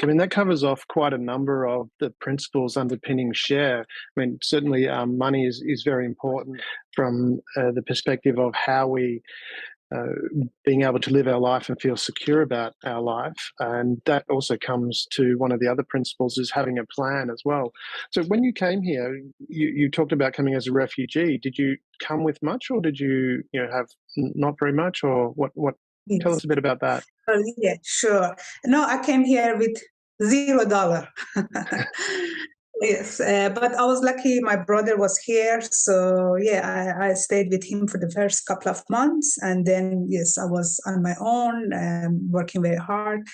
I mean, that covers off quite a number of the principles underpinning share. I mean, certainly money is very important from the perspective of how we uh, being able to live our life and feel secure about our life. And that also comes to one of the other principles is having a plan as well. So when you came here, you talked about coming as a refugee. Did you come with much, or did you know, have not very much, or what? Tell Yes. us a bit about that. Yeah, sure. No, I came here with $0. Yes, but I was lucky. My brother was here, so yeah, I stayed with him for the first couple of months, and then yes, I was on my own, working very hard.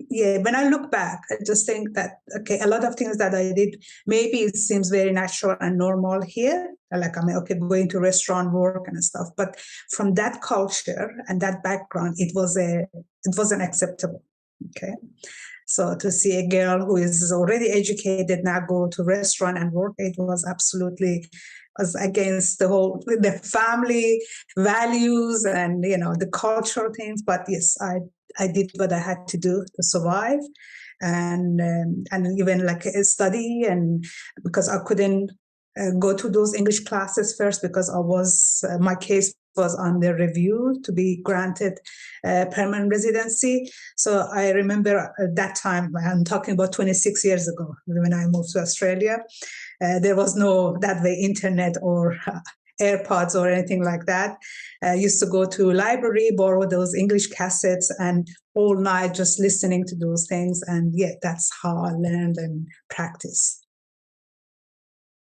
Yeah, when I look back, I just think that okay, a lot of things that I did, maybe it seems very natural and normal here. Like I mean, okay, going to restaurant work and stuff, but from that culture and that background, it wasn't acceptable. Okay. So to see a girl who is already educated now go to restaurant and work, it was absolutely was against the family values and the cultural things. But yes, I did what I had to do to survive, and even like study, and because I couldn't go to those English classes first because my case was under review to be granted permanent residency. So I remember at that time, I'm talking about 26 years ago, when I moved to Australia, there was no that way internet or AirPods or anything like that. I used to go to library, borrow those English cassettes, and all night just listening to those things. And yeah, that's how I learned and practiced.